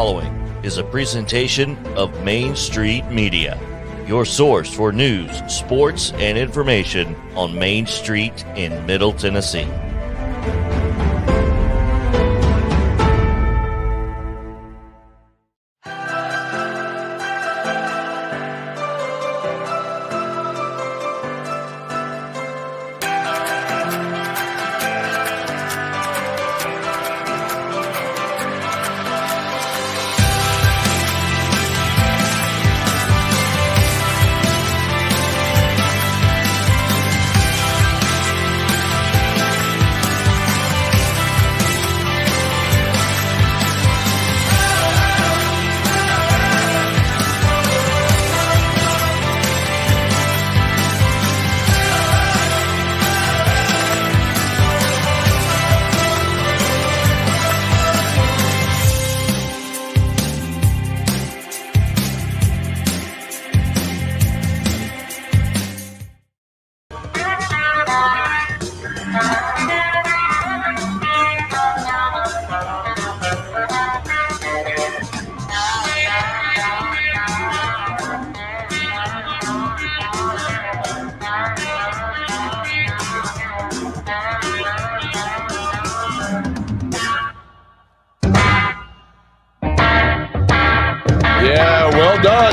following is a presentation of Main Street Media, your source for news, sports, and information on Main Street in Middle Tennessee.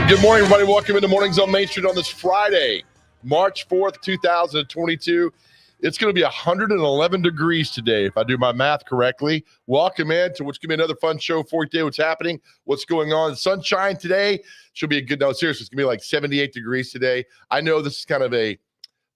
Good morning, everybody. Welcome into Mornings on Main Street on this Friday, March 4th, 2022. It's going to be 111 degrees today, if I do my math correctly. Welcome in to what's going to be another fun show for you today. What's happening, what's going on. Sunshine today should be a good, no, seriously, it's going to be like 78 degrees today. I know this is kind of a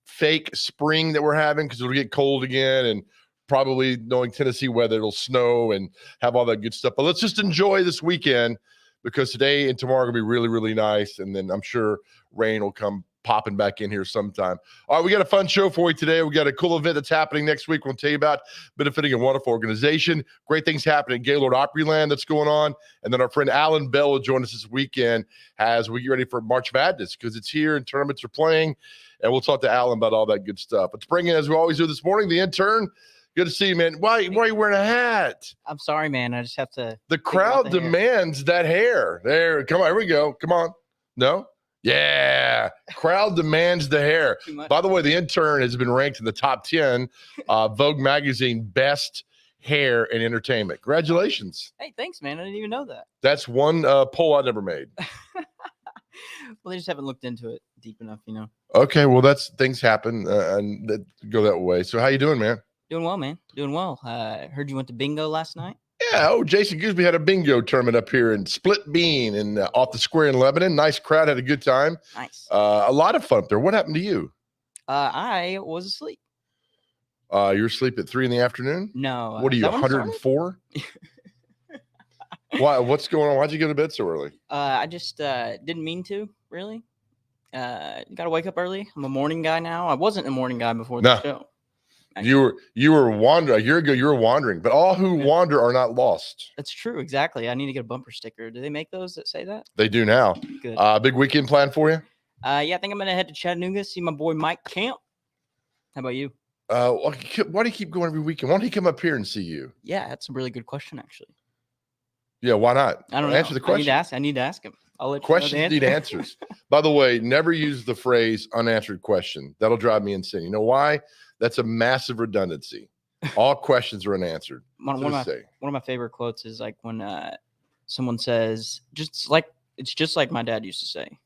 fake spring that we're having because it'll get cold again, and probably knowing Tennessee weather, it'll snow and have all that good stuff. But let's just enjoy this weekend, because today and tomorrow are going to be really, really nice. And then I'm sure rain will come popping back in here sometime. All right, we got a fun show for you today. We got a cool event that's happening next week. We'll tell you about, benefiting a wonderful organization. Great things happening at Gaylord Opryland that's going on. And then our friend Alan Bell will join us this weekend as we get ready for March Madness, because it's here and tournaments are playing. And we'll talk to Alan about all that good stuff. Let's bring in, as we always do this morning, the intern. Good to see you, man. Why are you wearing a hat? I'm sorry, man. I just have to. The crowd demands that hair. There, come on. Here we go. Come on. No? Yeah. Crowd demands the hair. By the way, the intern has been ranked in the top 10 Vogue magazine best hair in entertainment. Congratulations. Hey, thanks, man. I didn't even know that. That's one poll I never made. Well, they just haven't looked into it deep enough, you know. Okay, well, things happen and that go that way. So how you doing, man? Doing well, man. Doing well. Heard you went to bingo last night. Yeah. Oh, Jason Gooseby had a bingo tournament up here in Split Bean and off the square in Lebanon. Nice crowd. Had a good time. Nice. A lot of fun up there. What happened to you? I was asleep. You were asleep at 3 p.m? No. What are you, 104? Why? What's going on? Why'd you go to bed so early? I just didn't mean to, really. Got to wake up early. I'm a morning guy now. I wasn't a morning guy before the show. You were wandering. A year ago, you were wandering, but all who wander are not lost. That's true. Exactly. I need to get a bumper sticker. Do they make those that say that? They do now. Good. Big weekend plan for you? Yeah, I think I'm going to head to Chattanooga, see my boy Mike Camp. How about you? Why do you keep going every weekend? Why don't he come up here and see you? Yeah, that's a really good question, actually. Yeah, why not? I don't know. Answer the question. I need to ask him. I'll let Questions you know need answers. By the way, never use the phrase unanswered question. That'll drive me insane. You know why? That's a massive redundancy. All questions are unanswered. One of my favorite quotes is like when someone says, it's just like my dad used to say.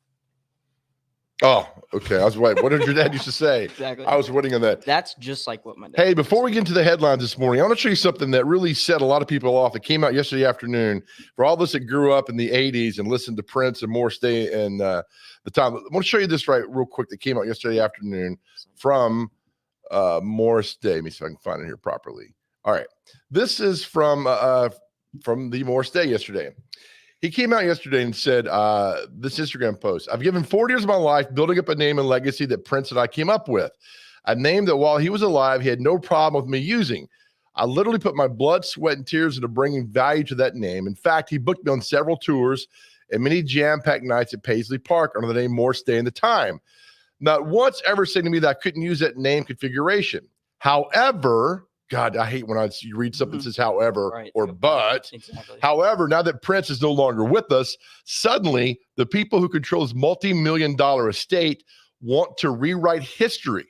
Oh, okay. I was waiting. What did your dad used to say? Exactly. I was waiting on that. That's just like what my dad. Hey, before we get into the headlines this morning, I want to show you something that really set a lot of people off. It came out yesterday afternoon. For all of us that grew up in the 80s and listened to Prince and Morris Day and the time, I want to show you this real quick that came out yesterday afternoon from Morris Day. Let me see if I can find it here properly. All right. This is from the Morris Day yesterday. He came out yesterday and said, this Instagram post, I've given 40 years of my life building up a name and legacy that Prince and I came up with. A name that while he was alive, he had no problem with me using. I literally put my blood, sweat, and tears into bringing value to that name. In fact, he booked me on several tours and many jam-packed nights at Paisley Park under the name Morris Day in the time. Not once ever saying to me that I couldn't use that name configuration. However, God, I hate when you read something that says however or but. Exactly. However, now that Prince is no longer with us, suddenly the people who control his multi-million-dollar estate want to rewrite history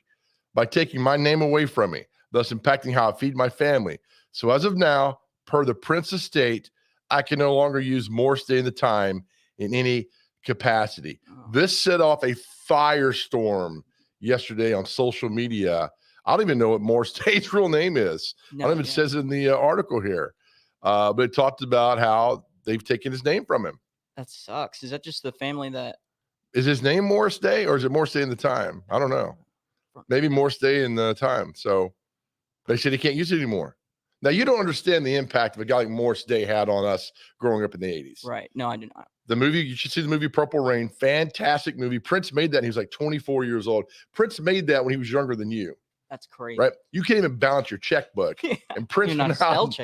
by taking my name away from me, thus impacting how I feed my family. So as of now, per the Prince estate, I can no longer use Morris Day in the time in any capacity. This set off a firestorm yesterday on social media. I don't even know what Morris Day's real name is. I don't even says it in the article here. But it talked about how they've taken his name from him. That sucks. Is that just the family that... Is his name Morris Day or is it Morris Day in the time? I don't know. Maybe Morris Day in the time. So they said he can't use it anymore. Now, you don't understand the impact of a guy like Morris Day had on us growing up in the 80s. Right. No, I do not. The movie, you should see the movie Purple Rain. Fantastic movie. Prince made that and he was like 24 years old. Prince made that when he was younger than you. That's crazy. Right? You can't even balance your checkbook. And Prince went out.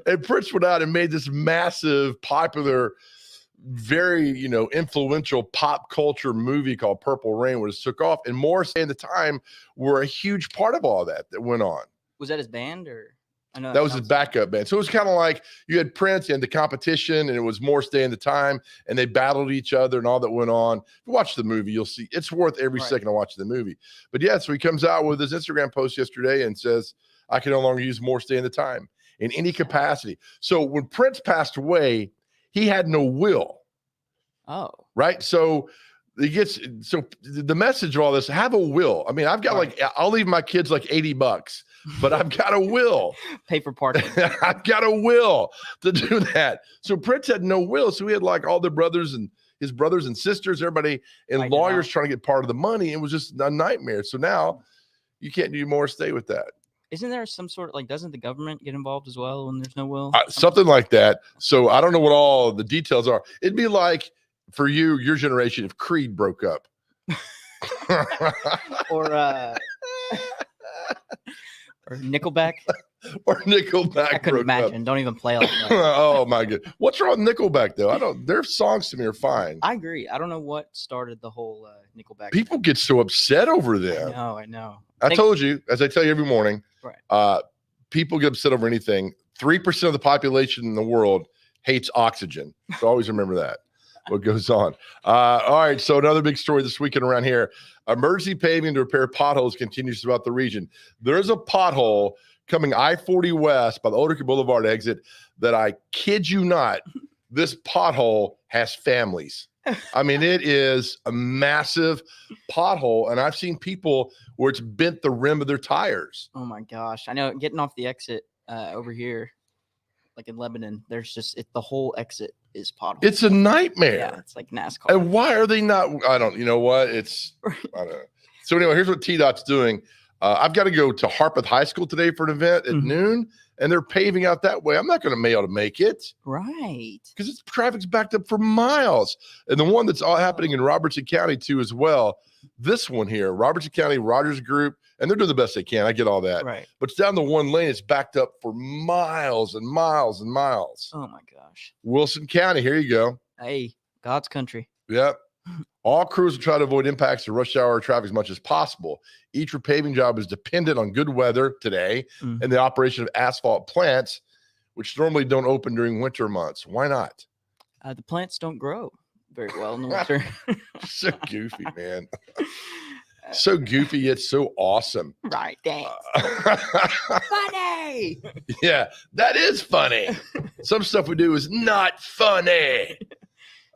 And Prince went out and made this massive, popular, very, influential pop culture movie called Purple Rain, which took off. And Morris Day and the time were a huge part of all that went on. Was that his band or? I know that was his backup band. So it was kind of like you had Prince and the competition, and it was Morris Day and the time, and they battled each other and all that went on. If you watch the movie, you'll see it's worth every second of watching the movie. But yeah, so he comes out with his Instagram post yesterday and says, I can no longer use Morris Day and the time in any capacity. So when Prince passed away, he had no will. Oh. Right? So the message of all this, have a will. I mean, I've got I'll leave my kids like $80, but I've got a will. Pay for parking. I've got a will to do that. So Prince had no will. So he had like all the brothers and his brothers and sisters, everybody, and lawyers trying to get part of the money. It was just a nightmare. So now you can't do more. Stay with that. Isn't there some sort of doesn't the government get involved as well when there's no will? Something like that. So I don't know what all the details are. It'd be like, for you, your generation, if Creed broke up. or Nickelback. Or Nickelback. I couldn't imagine. Up. Don't even play like that. Oh my god. What's wrong with Nickelback though? Their songs to me are fine. I agree. I don't know what started the whole Nickelback. People get so upset over them. I know. I told you, as I tell you every morning, people get upset over anything. 3% of the population in the world hates oxygen. So always remember that. What goes on. All right. So another big story this weekend around here. Emergency paving to repair potholes continues throughout the region. There's a pothole coming I-40 west by the Oldacre Boulevard exit that I kid you not, this pothole has families. I mean, it is a massive pothole. And I've seen people where it's bent the rim of their tires. Oh my gosh. I know getting off the exit over here, like in Lebanon, there's just the whole exit is pothole. It's a nightmare. Yeah, it's like NASCAR. And why are they not? I don't. You know what? I don't know. So anyway, here's what TDOT's doing. I've got to go to Harpeth High School today for an event at noon, and they're paving out that way. I'm not going to be able to make it, right? Because traffic's backed up for miles. And the one that's all happening in Robertson County too, as well. This one here, Robertson County Rogers Group. And they're doing the best they can. I get all that. Right. But it's down the one lane. It's backed up for miles and miles and miles. Oh, my gosh. Wilson County. Here you go. Hey, God's country. Yep. All crews will try to avoid impacts to rush hour traffic as much as possible. Each repaving job is dependent on good weather today and the operation of asphalt plants, which normally don't open during winter months. Why not? The plants don't grow very well in the winter. So goofy, man. So goofy yet so awesome. Right, thanks. Funny. Yeah, that is funny. Some stuff we do is not funny.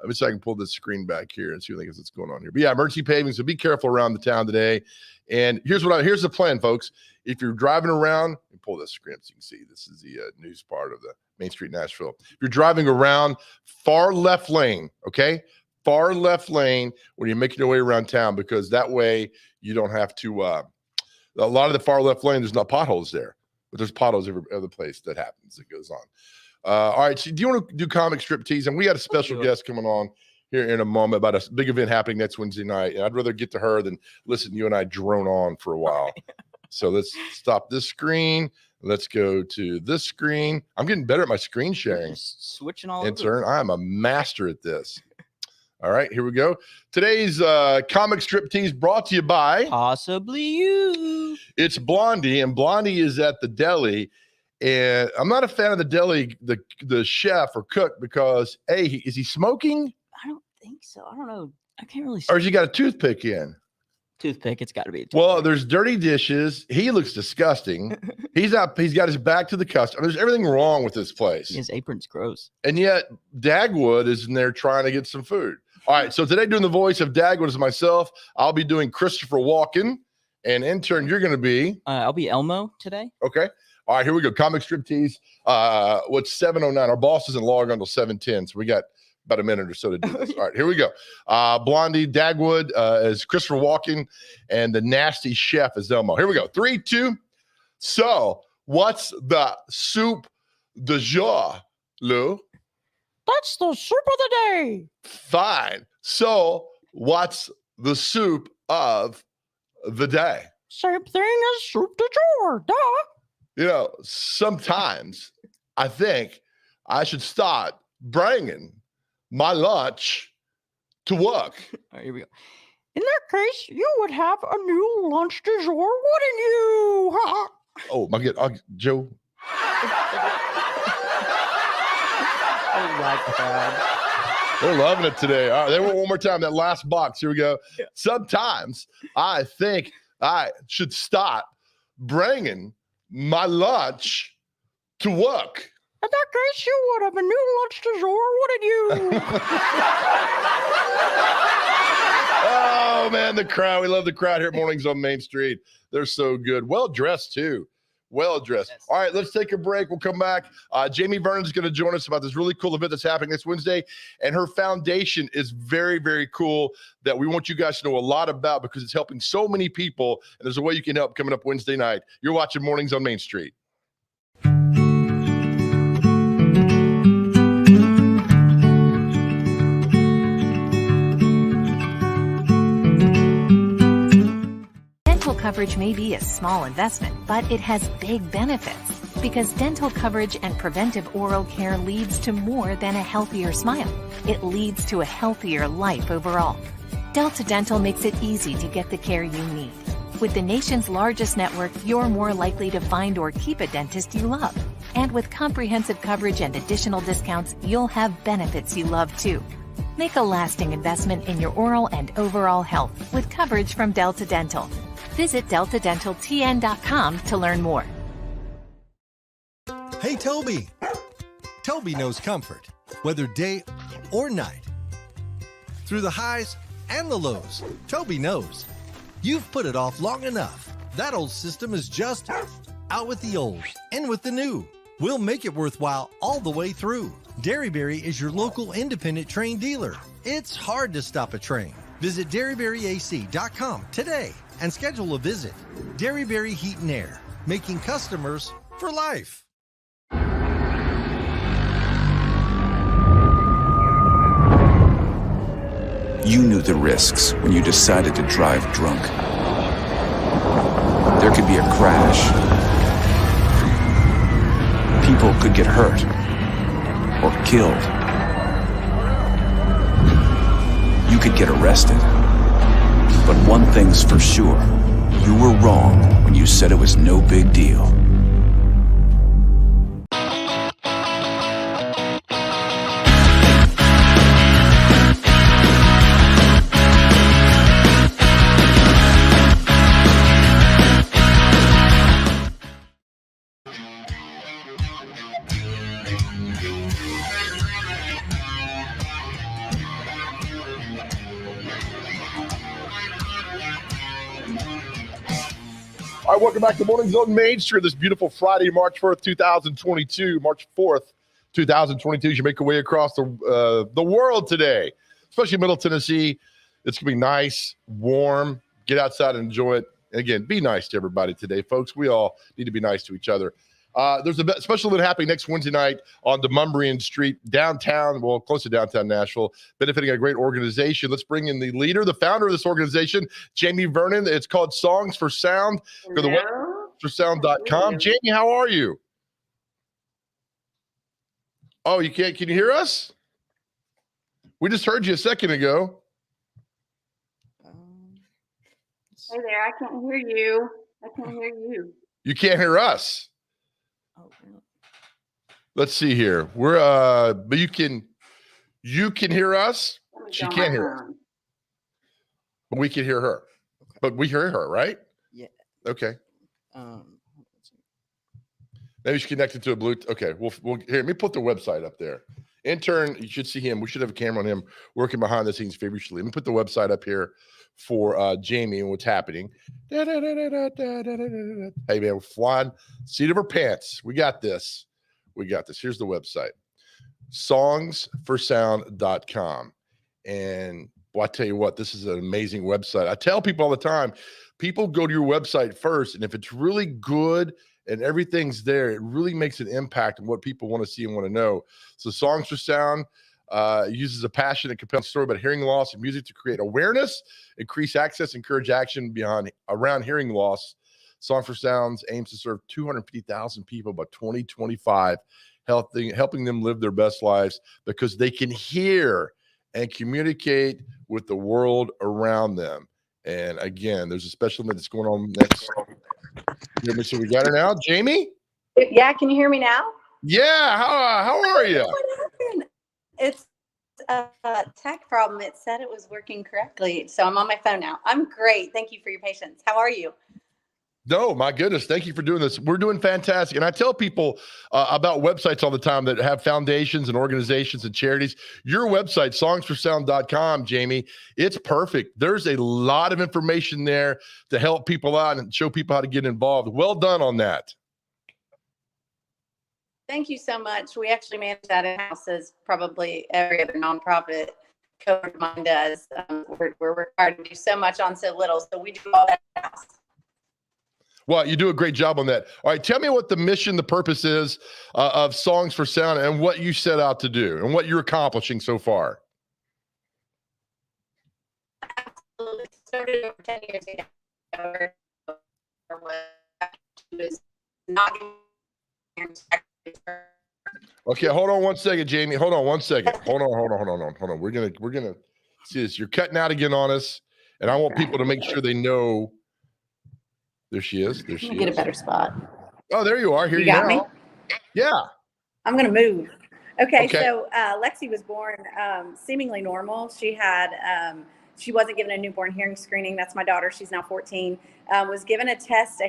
Let me see if I can pull this screen back here and see what's going on here. But yeah, emergency paving. So be careful around the town today. And here's the plan, folks. If you're driving around, let me pull this screen up so you can see. This is the news part of the Main Street Nashville. If you're driving around, far left lane, okay? Far left lane when you're making your way around town, because that way you don't have to a lot of the far left lane, there's not potholes there, but there's potholes every other place that happens, that goes on. All right, so do you want to do comic strip tease? And we got a special guest coming on here in a moment about a big event happening next Wednesday night, and I'd rather get to her than listen to you and I drone on for a while. So let's stop this screen. Let's go to this screen. I'm getting better at my screen sharing. Switching all over. I'm a master at this. All right, here we go. Today's comic strip tease brought to you by Possibly you. It's Blondie, and Blondie is at the deli. And I'm not a fan of the deli, the chef or cook, because is he smoking? I don't think so. I don't know. I can't really see. Or has he got a toothpick in? Toothpick. It's got to be a toothpick. Well, there's dirty dishes. He looks disgusting. He's got his back to the customer. There's everything wrong with this place. His apron's gross. And yet Dagwood is in there trying to get some food. All right, so today doing the voice of Dagwood is myself. I'll be doing Christopher Walken. And intern, you're going to be? I'll be Elmo today. Okay. All right, here we go. Comic strip tease. What's 7:09? Our boss doesn't log until 7:10, so we got about a minute or so to do this. All right, here we go. Blondie, Dagwood as Christopher Walken, and the nasty chef is Elmo. Here we go. 3, 2. So, what's the soup du jour, Lou? That's the soup of the day. Fine. So, what's the soup of the day? Same thing as soup du jour. Duh. You know, sometimes I think I should start bringing my lunch to work. All right, here we go. In that case, you would have a new lunch du jour, wouldn't you? Oh, my God. Joe. Oh, my God. They're loving it today. All right, they want one more time. That last box. Here we go. Yeah. Sometimes I think I should start bringing my lunch to work. In that case, you would have a new lunch du jour, wouldn't you? Oh, man, the crowd. We love the crowd here at Mornings on Main Street. They're so good. Well-dressed, too. Well-dressed. Yes. All right, let's take a break. We'll come back. Jamie Vernon's going to join us about this really cool event that's happening this Wednesday. And her foundation is very, very cool that we want you guys to know a lot about because it's helping so many people. And there's a way you can help coming up Wednesday night. You're watching Mornings on Main Street. Dental coverage may be a small investment, but it has big benefits because dental coverage and preventive oral care leads to more than a healthier smile. It leads to a healthier life overall. Delta Dental makes it easy to get the care you need. With the nation's largest network, you're more likely to find or keep a dentist you love. And with comprehensive coverage and additional discounts, you'll have benefits you love too. Make a lasting investment in your oral and overall health with coverage from Delta Dental. Visit deltadentaltn.com to learn more. Hey, Toby. Toby knows comfort, whether day or night. Through the highs and the lows, Toby knows. You've put it off long enough. That old system is just out with the old, in with the new. We'll make it worthwhile all the way through. Dairyberry is your local independent train dealer. It's hard to stop a train. Visit DairyberryAC.com today and schedule a visit. Dairyberry Heat and Air, making customers for life. You knew the risks when you decided to drive drunk. There could be a crash. People could get hurt or killed. You could get arrested. But one thing's for sure, you were wrong when you said it was no big deal. All right, welcome back to Mornings on Main Street. This beautiful Friday, March 4th, 2022. March 4th, 2022. You make your way across the world today, especially Middle Tennessee. It's going to be nice, warm. Get outside and enjoy it. And again, be nice to everybody today, folks. We all need to be nice to each other. There's a special event happening next Wednesday night on Demumbrian Street, downtown, well, close to downtown Nashville, benefiting a great organization. Let's bring in the leader, the founder of this organization, Jamie Vernon. It's called Songs for Sound. Go to the website, songs4sound.com. Jamie, how are you? Oh, you can't? Can you hear us? We just heard you a second ago. Hey there, I can't hear you. I can't hear you. You can't hear us. Oh, really? Let's see here. We're but you can hear us. She can't hear us. But we can hear her. Okay. But we hear her, right? Yeah. Okay. Maybe she's connected to a Bluetooth. Okay, we'll here. Let me put the website up there. Intern, you should see him. We should have a camera on him working behind the scenes feverishly. Let me put the website up here for Jamie and what's happening. Hey man, we're flying seat of her pants. We got this. Here's the website. songsforsound.com. And well, I tell you what, this is an amazing website. I tell people all the time, people go to your website first, and if it's really good and everything's there, it really makes an impact on what people want to see and want to know. So Songs for Sound uses a passionate, compelling story about hearing loss and music to create awareness, increase access, encourage action around hearing loss. Songs for Sound aims to serve 250,000 people by 2025, helping them live their best lives because they can hear and communicate with the world around them. And again, there's a special event that's going on next. So we got her now, Jamie. Yeah, can you hear me now? Yeah, how are you? What happened? It's a tech problem. It said it was working correctly, so I'm on my phone now. I'm great. Thank you for your patience. How are you? No, my goodness. Thank you for doing this. We're doing fantastic. And I tell people about websites all the time that have foundations and organizations and charities. Your website, songsforsound.com, Jamie, it's perfect. There's a lot of information there to help people out and show people how to get involved. Well done on that. Thank you so much. We actually manage that in-house as probably every other nonprofit covered mine does. We're required to do so much on so little, so we do all that in-house. Well, you do a great job on that. All right, tell me what the mission, the purpose is of Songs for Sound and what you set out to do and what you're accomplishing so far. Absolutely. Started over 10 years ago. Was not Okay, hold on one second, Jamie. Hold on one second. Hold on. We're gonna see this. You're cutting out again on us, and I want people to make sure they know. There she is. There she is. Get a better spot. Oh, there you are. Here you got now. me? Yeah. I'm going to move. Okay. So Lexi was born seemingly normal. She had, she wasn't given a newborn hearing screening. That's my daughter. She's now 14. Was given a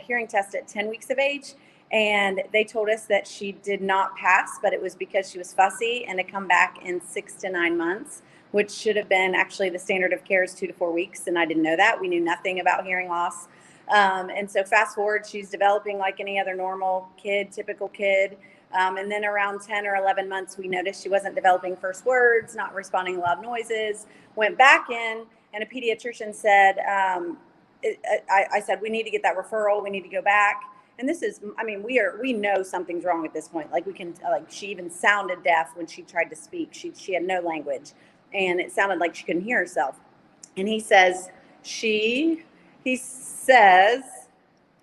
hearing test at 10 weeks of age. And they told us that she did not pass, but it was because she was fussy and to come back in 6 to 9 months, which should have been actually the standard of care is 2 to 4 weeks. And I didn't know that. We knew nothing about hearing loss. And so fast forward, she's developing like any other normal kid, typical kid. And then around 10 or 11 months, we noticed she wasn't developing first words, not responding to loud noises, went back in, and a pediatrician said, I said, we need to get that referral. We need to go back. And this is, I mean, we know something's wrong at this point. Like we can, like she even sounded deaf when she tried to speak. She had no language and it sounded like she couldn't hear herself. And he says, he says,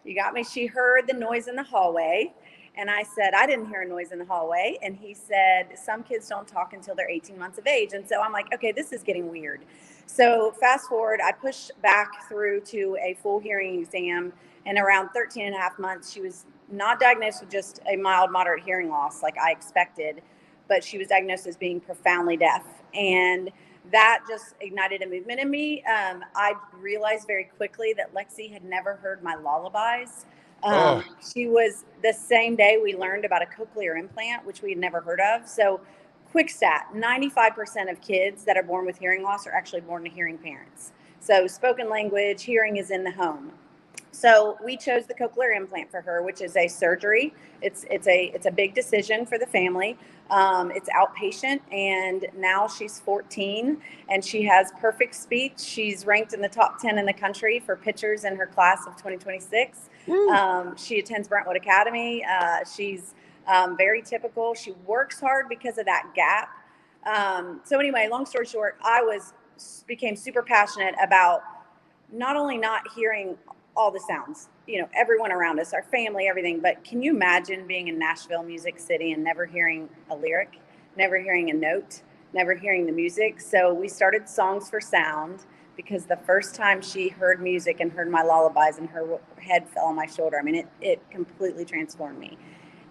you got me. She heard the noise in the hallway. And I said, I didn't hear a noise in the hallway. And he said, some kids don't talk until they're 18 months of age. And so I'm like, okay, this is getting weird. So fast forward, I pushed back through to a full hearing exam. And around 13 and a half months, she was not diagnosed with just a mild, moderate hearing loss like I expected, but she was diagnosed as being profoundly deaf. And that just ignited a movement in me. I realized very quickly that Lexi had never heard my lullabies. She was the same day we learned about a cochlear implant, which we had never heard of. So quick stat, 95% of kids that are born with hearing loss are actually born to hearing parents. So spoken language, hearing is in the home. So we chose the cochlear implant for her, which is a surgery. It's a big decision for the family. It's outpatient, and now she's 14 and she has perfect speech. She's ranked in the top 10 in the country for pitchers in her class of 2026. She attends Brentwood Academy. She's very typical. She works hard because of that gap. So anyway, long story short, I became super passionate about not only not hearing all the sounds, you know, everyone around us, our family, everything. But can you imagine being in Nashville, Music City, and never hearing a lyric, never hearing a note, never hearing the music. So we started Songs for Sound, because the first time she heard music and heard my lullabies and her head fell on my shoulder, I mean, it completely transformed me.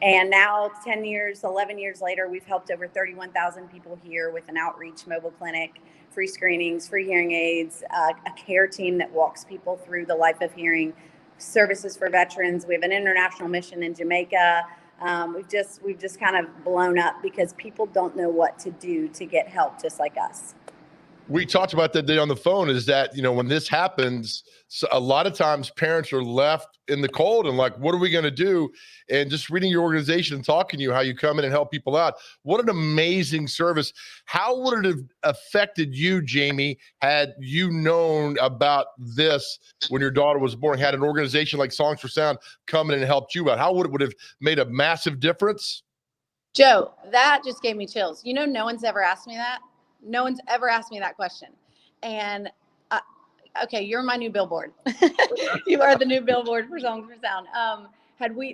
And now 11 years later, we've helped over 31,000 people here with an outreach mobile clinic, free screenings, free hearing aids, a care team that walks people through the life of hearing, services for veterans. We have an international mission in Jamaica. We've just kind of blown up because people don't know what to do to get help, just like us. We talked about that day on the phone, is that, when this happens, so a lot of times parents are left in the cold and like, what are we going to do? And just reading your organization and talking to you, how you come in and help people out. What an amazing service. How would it have affected you, Jamie, had you known about this when your daughter was born, had an organization like Songs for Sound come in and helped you out? How would it have made a massive difference? Joe, that just gave me chills. No one's ever asked me that. No one's ever asked me that question. And okay, you're my new billboard. You are the new billboard for Songs for Sound.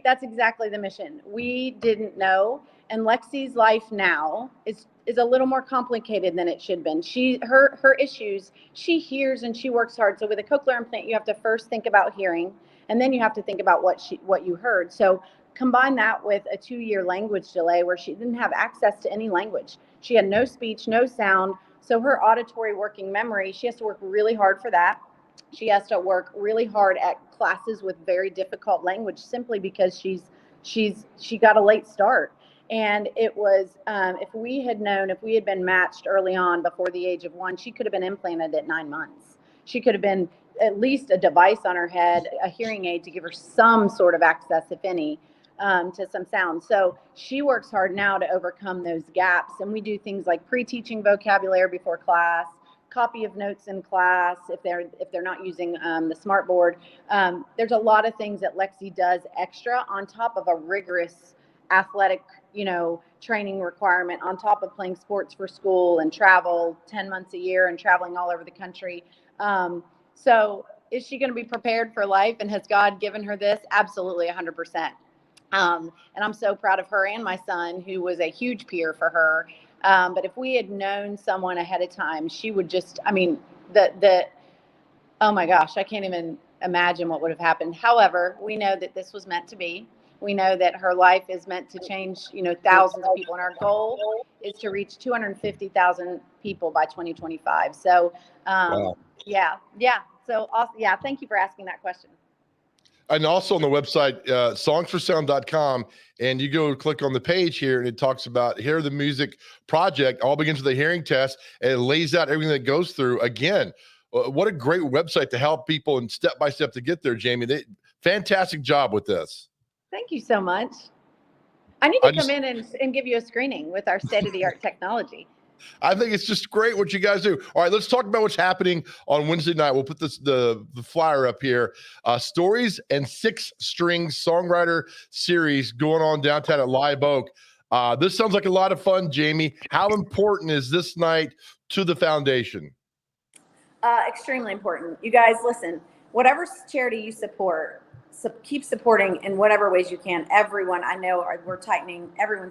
That's exactly the mission. We didn't know. And Lexi's life now is a little more complicated than it should have been. Her issues, she hears and she works hard. So with a cochlear implant, you have to first think about hearing, and then you have to think about what you heard. So combine that with a 2-year language delay where she didn't have access to any language. She had no speech, no sound. So her auditory working memory, she has to work really hard for that. She has to work really hard at classes with very difficult language, simply because she got a late start. And it was, if we had been matched early on before the age of 1, she could have been implanted at 9 months. She could have been at least a device on her head, a hearing aid to give her some sort of access, if any, to some sound. So she works hard now to overcome those gaps. And we do things like pre-teaching vocabulary before class, copy of notes in class if they're not using the smart board. There's a lot of things that Lexi does extra on top of a rigorous athletic, training requirement, on top of playing sports for school and travel 10 months a year and traveling all over the country. So is she going to be prepared for life? And has God given her this? Absolutely, 100%. And I'm so proud of her and my son, who was a huge peer for her. But if we had known someone ahead of time, she would just, oh my gosh, I can't even imagine what would have happened. However, we know that this was meant to be. We know that her life is meant to change, thousands of people. And our goal is to reach 250,000 people by 2025. So, wow. Yeah. So, yeah, thank you for asking that question. And also on the website, songsforsound.com, and you go click on the page here, and it talks about Hear the Music Project, all begins with a hearing test, and it lays out everything that goes through. Again, what a great website to help people and step-by-step to get there, Jamie. Fantastic job with this. Thank you so much. I need to come in and give you a screening with our state-of-the-art technology. I think it's just great what you guys do. All right, let's talk about what's happening on Wednesday night. We'll put the flyer up here. Stories and 6 Strings Songwriter Series going on downtown at Live Oak. This sounds like a lot of fun, Jamie. How important is this night to the foundation? Extremely important. You guys, listen, whatever charity you support, keep supporting in whatever ways you can. Everyone, I know, everyone's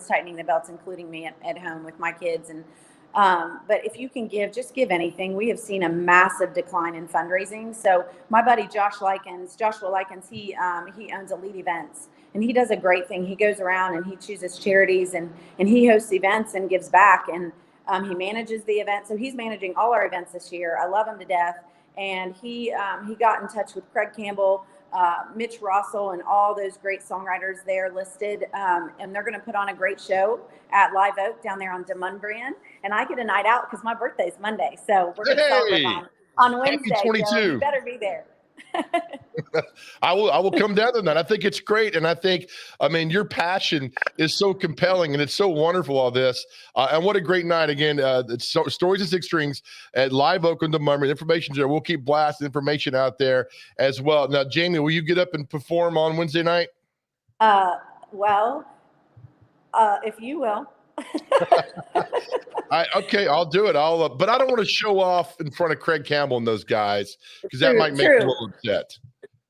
tightening the belts, including me at home with my kids. And but if you can just give anything. We have seen a massive decline in fundraising. So my buddy Joshua Likens, he owns Elite Events, and he does a great thing. He goes around and he chooses charities and he hosts events and gives back, and he manages the event. So he's managing all our events this year. I love him to death. And he got in touch with Craig Campbell, Mitch Russell, and all those great songwriters there listed. And they're going to put on a great show at Live Oak down there on Demunbrian. And I get a night out because my birthday is Monday. So we're going to celebrate on Wednesday. Happy 22. So you better be there. I will come down to that. I think it's great. And I think, your passion is so compelling and it's so wonderful, all this. And what a great night. Again, it's Stories and 6 Strings at Live Oak and Demunbrian. Information's there. We'll keep blasting information out there as well. Now, Jamie, will you get up and perform on Wednesday night? If you will. Okay, I'll do it. But I don't want to show off in front of Craig Campbell and those guys, because that might make them a little upset.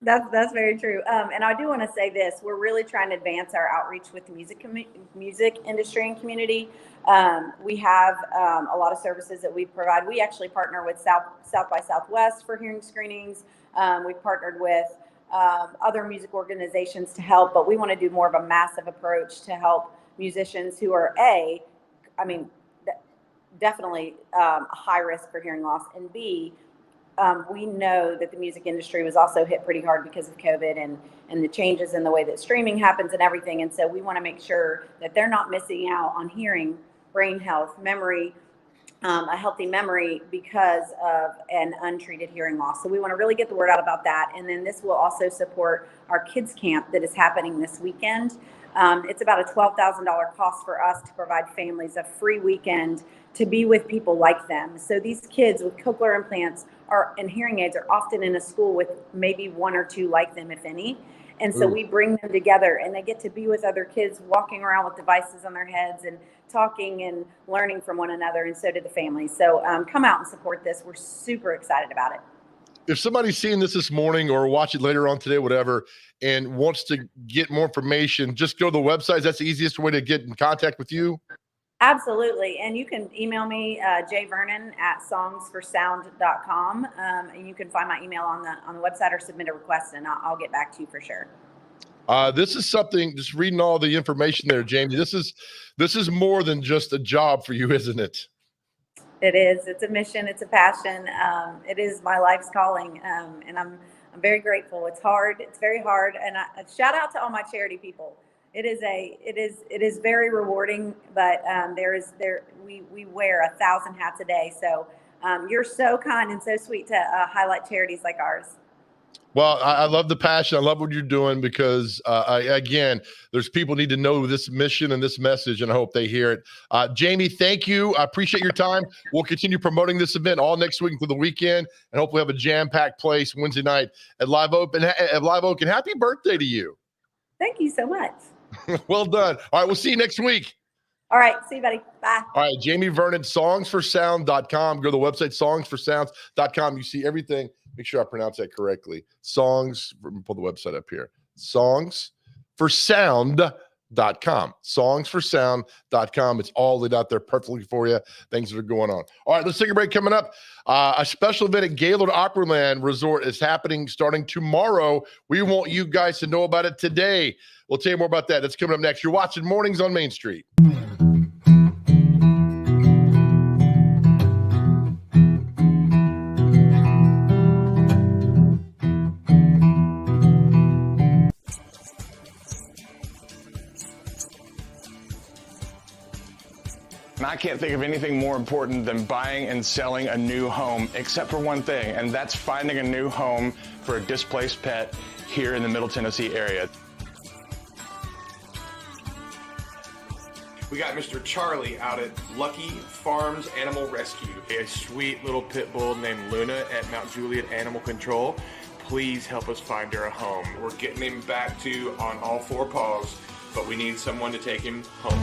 That's very true. And I do want to say this: we're really trying to advance our outreach with the music industry and community. We have a lot of services that we provide. We actually partner with South by Southwest for hearing screenings. We've partnered with other music organizations to help, but we want to do more of a massive approach to help musicians who are definitely high risk for hearing loss, and B, we know that the music industry was also hit pretty hard because of COVID and the changes in the way that streaming happens and everything. And so we want to make sure that they're not missing out on hearing, brain health, memory, a healthy memory because of an untreated hearing loss. So we want to really get the word out about that. And then this will also support our kids camp that is happening this weekend. It's about a $12,000 cost for us to provide families a free weekend to be with people like them. So these kids with cochlear implants and hearing aids are often in a school with maybe one or two like them, if any. And so we bring them together and they get to be with other kids walking around with devices on their heads and talking and learning from one another. And so do the families. So come out and support this. We're super excited about it. If somebody's seeing this morning or watch it later on today, whatever, and wants to get more information, just go to the website. That's the easiest way to get in contact with you. Absolutely. And you can email me, jvernon@songsforsound.com. And you can find my email on the website or submit a request and I'll get back to you for sure. This is something, just reading all the information there, Jamie, this is more than just a job for you, isn't it? It is. It's a mission. It's a passion. It is my life's calling. And I'm very grateful. It's hard. It's very hard. And shout out to all my charity people. It is very rewarding, but we wear 1,000 hats a day. So you're so kind and so sweet to highlight charities like ours. Well, I love the passion. I love what you're doing because, again, there's people need to know this mission and this message, and I hope they hear it. Jamie, thank you. I appreciate your time. We'll continue promoting this event all next week through the weekend, and hopefully have a jam-packed place Wednesday night at Live Oak. And happy birthday to you. Thank you so much. Well done. All right, we'll see you next week. All right, see you, buddy. Bye. All right, Jamie Vernon, songsforsound.com. Go to the website, songsforsounds.com. You see everything. Make sure I pronounce that correctly. Pull the website up here. Songsforsound.com. Songsforsound.com. It's all laid out there perfectly for you. Things that are going on. All right, let's take a break. Coming up, a special event at Gaylord Opryland Resort is happening starting tomorrow. We want you guys to know about it today. We'll tell you more about that. That's coming up next. You're watching Mornings on Main Street. And I can't think of anything more important than buying and selling a new home, except for one thing, and that's finding a new home for a displaced pet here in the Middle Tennessee area. We got Mr. Charlie out at Lucky Farms Animal Rescue, a sweet little pit bull named Luna at Mount Juliet Animal Control. Please help us find her a home. We're getting him back to on all four paws, but we need someone to take him home.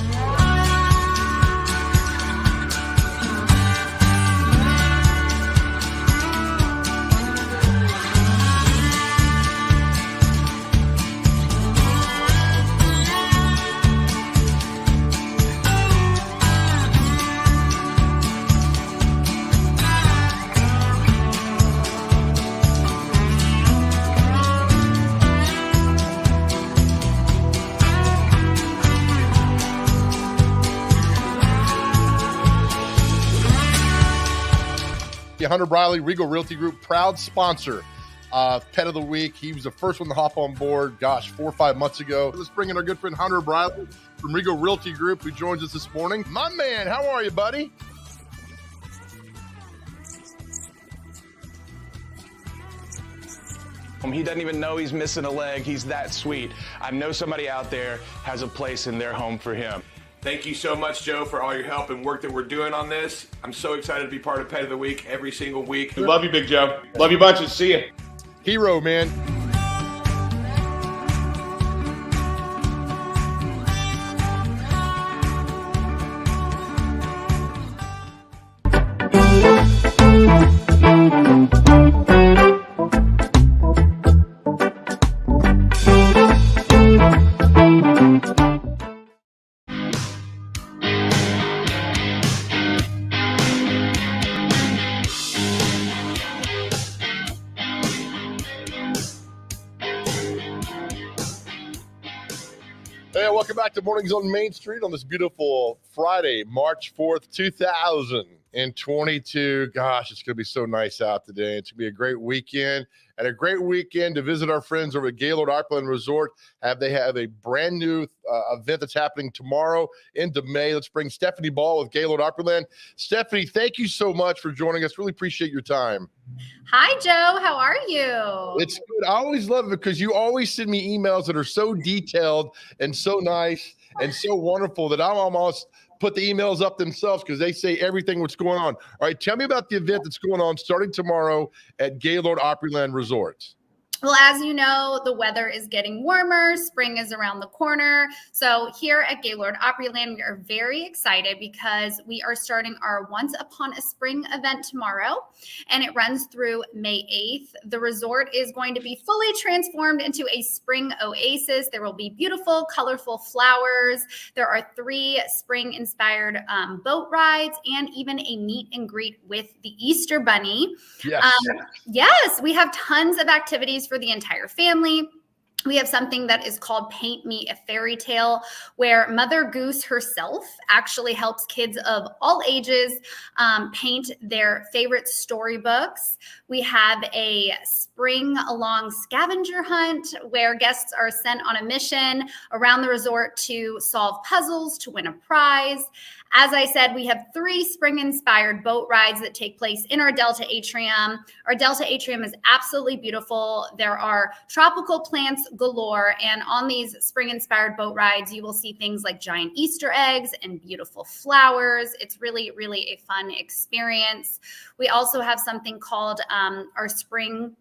Hunter Briley, Regal Realty Group, proud sponsor of Pet of the Week. He was the first one to hop on board, 4 or 5 months ago. Let's bring in our good friend Hunter Briley from Regal Realty Group, who joins us this morning. My man, how are you, buddy? He doesn't even know he's missing a leg. He's that sweet. I know somebody out there has a place in their home for him. Thank you so much, Joe, for all your help and work that we're doing on this. I'm so excited to be part of Pet of the Week every single week. Love you, Big Joe. Love you bunches. See you. Hero, man. Hey, welcome back to Mornings on Main Street on this beautiful Friday, March 4th, 2022. Gosh, it's going to be so nice out today. It's going to be a great weekend and a great weekend to visit our friends over at Gaylord Opryland Resort. They have a brand new event that's happening tomorrow into May. Let's bring Stephanie Ball with Gaylord Opryland. Stephanie, thank you so much for joining us. Really appreciate your time. Hi, Joe. How are you? It's good. I always love it because you always send me emails that are so detailed and so nice and so wonderful that I'm almost put the emails up themselves because they say everything what's going on. All right, tell me about the event that's going on starting tomorrow at Gaylord Opryland Resort. Well, as you know, the weather is getting warmer. Spring is around the corner. So here at Gaylord Opryland, we are very excited because we are starting our Once Upon a Spring event tomorrow, and it runs through May 8th. The resort is going to be fully transformed into a spring oasis. There will be beautiful, colorful flowers. There are 3 spring-inspired boat rides and even a meet and greet with the Easter Bunny. Yes. Yes, we have tons of activities for the entire family. We have something that is called Paint Me a Fairy Tale, where Mother Goose herself actually helps kids of all ages paint their favorite storybooks. We have a spring along scavenger hunt where guests are sent on a mission around the resort to solve puzzles to win a prize. As I said, we have 3 spring-inspired boat rides that take place in our Delta Atrium. Our Delta Atrium is absolutely beautiful. There are tropical plants galore, and on these spring-inspired boat rides, you will see things like giant Easter eggs and beautiful flowers. It's really, really a fun experience. We also have something called our Spring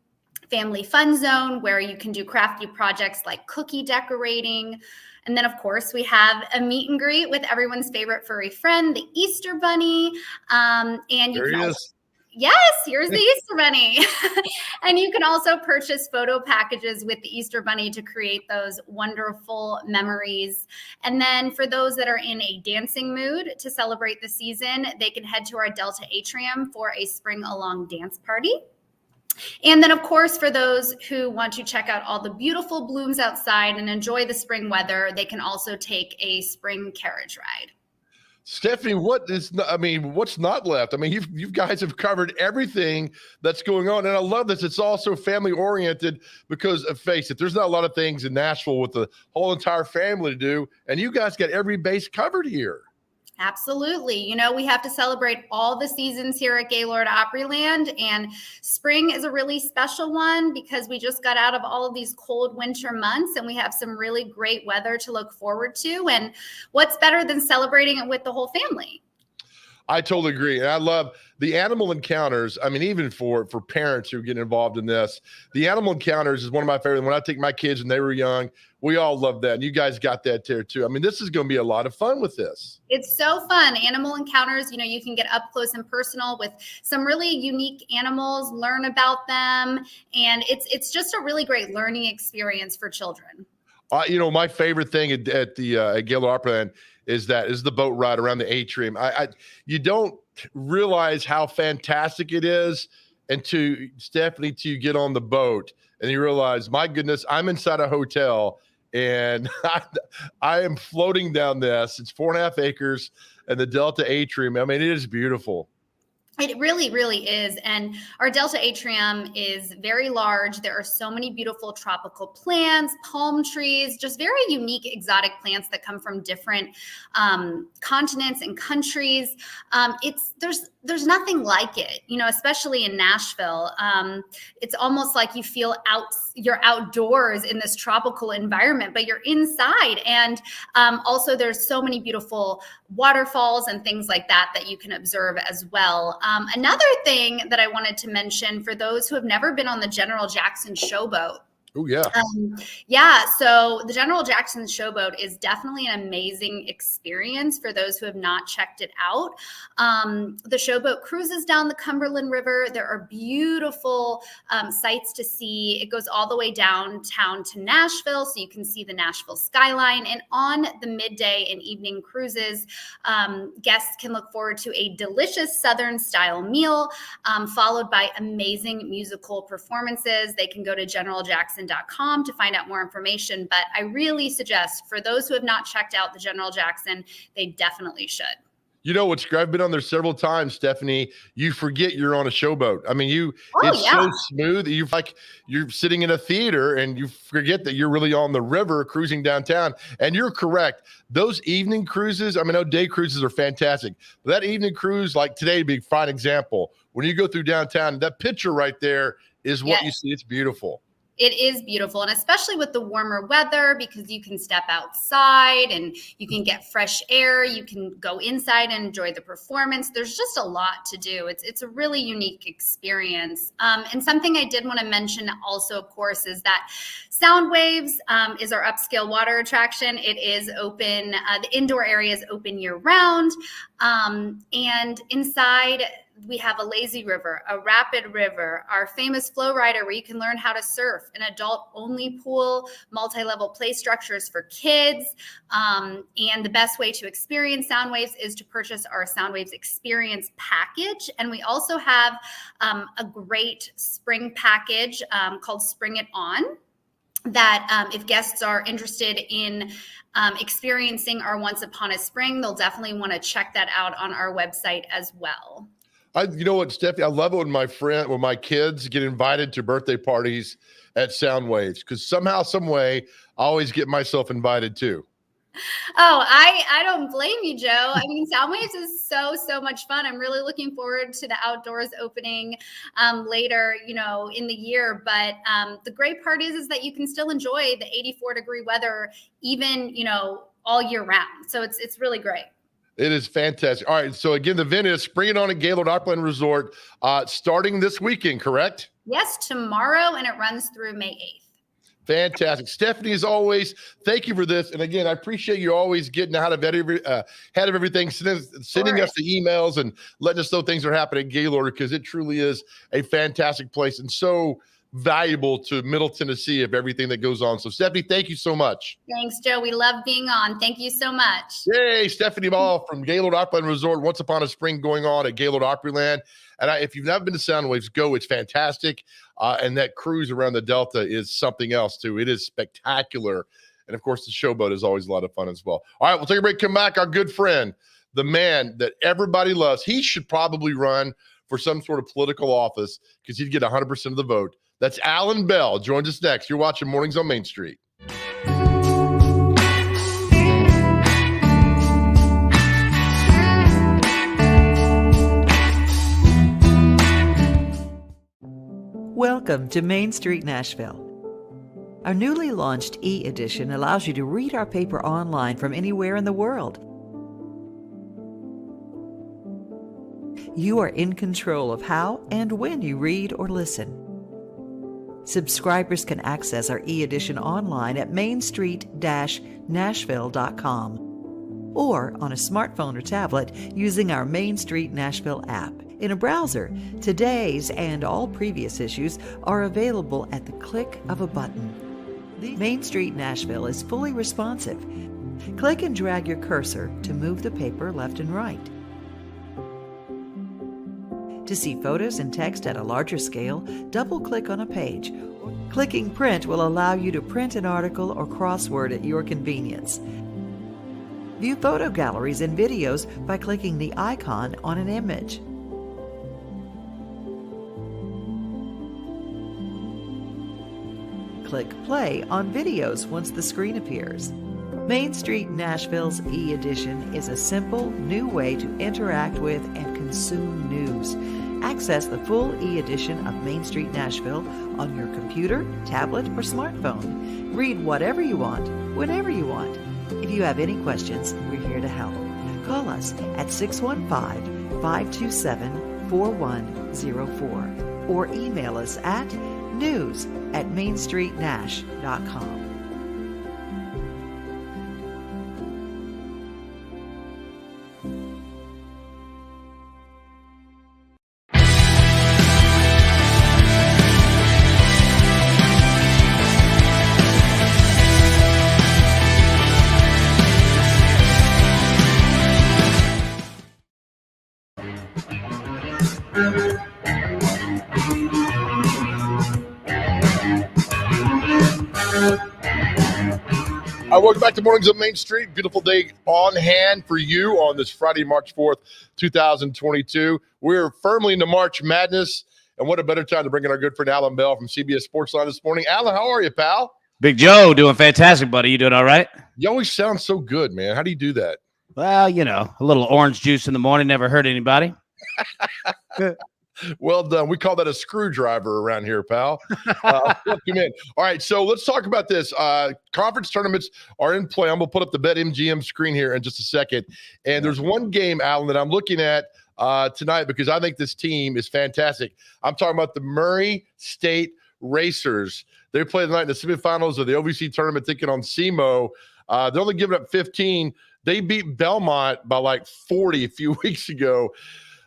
Family Fun Zone, where you can do crafty projects like cookie decorating. And then, of course, we have a meet and greet with everyone's favorite furry friend, the Easter Bunny. And you There can he also, is. yes, here's the Easter Bunny. And you can also purchase photo packages with the Easter Bunny to create those wonderful memories. And then for those that are in a dancing mood to celebrate the season, they can head to our Delta Atrium for a spring along dance party. And then, of course, for those who want to check out all the beautiful blooms outside and enjoy the spring weather, they can also take a spring carriage ride. Stephanie, what's not left? I mean, you guys have covered everything that's going on. And I love this. It's also family oriented because, face it, there's not a lot of things in Nashville with the whole entire family to do. And you guys got every base covered here. Absolutely. You know, we have to celebrate all the seasons here at Gaylord Opryland, and spring is a really special one because we just got out of all of these cold winter months and we have some really great weather to look forward to. And what's better than celebrating it with the whole family? I totally agree. And I love the animal encounters. I mean, even for parents who get involved in this, the animal encounters is one of my favorite. When I take my kids when they were young, we all love that. And you guys got that there too. I mean, this is going to be a lot of fun with this. It's so fun. Animal encounters, you know, you can get up close and personal with some really unique animals, learn about them. And it's just a really great learning experience for children. You know, my favorite thing at Gaylord Opryland is the boat ride around the atrium. You don't realize how fantastic it is until, Stephanie, to get on the boat and you realize, my goodness, I'm inside a hotel and I am floating down this. It's 4.5 acres and the Delta Atrium. I mean, it is beautiful. It really, really is. And our Delta Atrium is very large. There are so many beautiful tropical plants, palm trees, just very unique exotic plants that come from different continents and countries. There's nothing like it, you know, especially in Nashville. It's almost like you feel you're outdoors in this tropical environment, but you're inside. And also there's so many beautiful waterfalls and things like that you can observe as well. Another thing that I wanted to mention for those who have never been on the General Jackson Showboat. Oh, yeah. So the General Jackson Showboat is definitely an amazing experience for those who have not checked it out. The showboat cruises down the Cumberland River. There are beautiful sights to see. It goes all the way downtown to Nashville, so you can see the Nashville skyline. And on the midday and evening cruises, guests can look forward to a delicious Southern-style meal, followed by amazing musical performances. They can go to General Jackson generaljackson.com to find out more information. But I really suggest for those who have not checked out the General Jackson, they definitely should. You know what's great? I've been on there several times, Stephanie. You forget you're on a showboat. I mean, it's so smooth. You're sitting in a theater and you forget that you're really on the river cruising downtown. And you're correct. Those evening cruises, I mean, I know day cruises are fantastic, but that evening cruise, like today, would be a fine example. When you go through downtown, that picture right there is what you see. It's beautiful. It is beautiful, and especially with the warmer weather, because you can step outside and you can get fresh air. You can go inside and enjoy the performance. There's just a lot to do. It's a really unique experience. And something I did want to mention also, of course, is that Sound Waves is our upscale water attraction. It is open. The indoor area is open year round. And inside, we have a lazy river, a rapid river, our famous flow rider where you can learn how to surf, an adult-only pool, multi-level play structures for kids. And the best way to experience Sound Waves is to purchase our Sound Waves Experience package. And we also have a great spring package called Spring It On, that if guests are interested in experiencing our Once Upon a Spring, they'll definitely want to check that out on our website as well. You know what, Stephanie? I love it when my kids get invited to birthday parties at Sound Waves, because somehow, some way, I always get myself invited too. Oh, I don't blame you, Joe. I mean, Sound Waves is so much fun. I'm really looking forward to the outdoors opening later, in the year. But the great part is that you can still enjoy the 84-degree weather, even, all year round. So it's really great. It is fantastic. All right. So again, the event is Spring It On at Gaylord Opryland Resort, starting this weekend, correct? Yes, tomorrow, and it runs through May 8th. Fantastic. Stephanie, as always, thank you for this. And again, I appreciate you always getting ahead of everything, sending us the emails and letting us know things are happening at Gaylord, because it truly is a fantastic place and so valuable to Middle Tennessee of everything that goes on. So Stephanie, thank you so much. Thanks, Joe. We love being on. Thank you so much. Yay, Stephanie Ball from Gaylord Opryland Resort. Once Upon a Spring going on at Gaylord Opryland. And if you've never been to Sound Waves, go. It's fantastic. And that cruise around the Delta is something else too. It is spectacular. And of course, the showboat is always a lot of fun as well. All right, we'll take a break. Come back. Our good friend, the man that everybody loves. He should probably run for some sort of political office because he'd get 100% of the vote. That's Alan Bell. Joins us next. You're watching Mornings on Main Street. Welcome to Main Street Nashville. Our newly launched e-edition allows you to read our paper online from anywhere in the world. You are in control of how and when you read or listen. Subscribers can access our e-edition online at mainstreet-nashville.com or on a smartphone or tablet using our Main Street Nashville app. In a browser, today's and all previous issues are available at the click of a button. Main Street Nashville is fully responsive. Click and drag your cursor to move the paper left and right. To see photos and text at a larger scale, double-click on a page. Clicking Print will allow you to print an article or crossword at your convenience. View photo galleries and videos by clicking the icon on an image. Click Play on videos once the screen appears. Main Street Nashville's e-edition is a simple, new way to interact with and consume news. Access the full e-edition of Main Street Nashville on your computer, tablet, or smartphone. Read whatever you want, whenever you want. If you have any questions, we're here to help. Call us at 615-527-4104 or email us at news@mainstreetnash.com. Welcome back to Mornings on Main Street. Beautiful day on hand for you on this Friday, March 4th, 2022. We're firmly into March Madness, and what a better time to bring in our good friend Alan Bell from CBS Sportsline this morning. Alan, how are you, pal? Big Joe, doing fantastic, buddy. You doing all right? You always sound so good, man. How do you do that? Well, a little orange juice in the morning never hurt anybody. Well done. We call that a screwdriver around here, pal. Welcome in. All right, so let's talk about this. Conference tournaments are in play. I'm going to put up the BetMGM screen here in just a second. And there's one game, Alan, that I'm looking at tonight because I think this team is fantastic. I'm talking about the Murray State Racers. They play tonight in the semifinals of the OVC tournament, taking on SEMO. They're only giving up 15. They beat Belmont by like 40 a few weeks ago.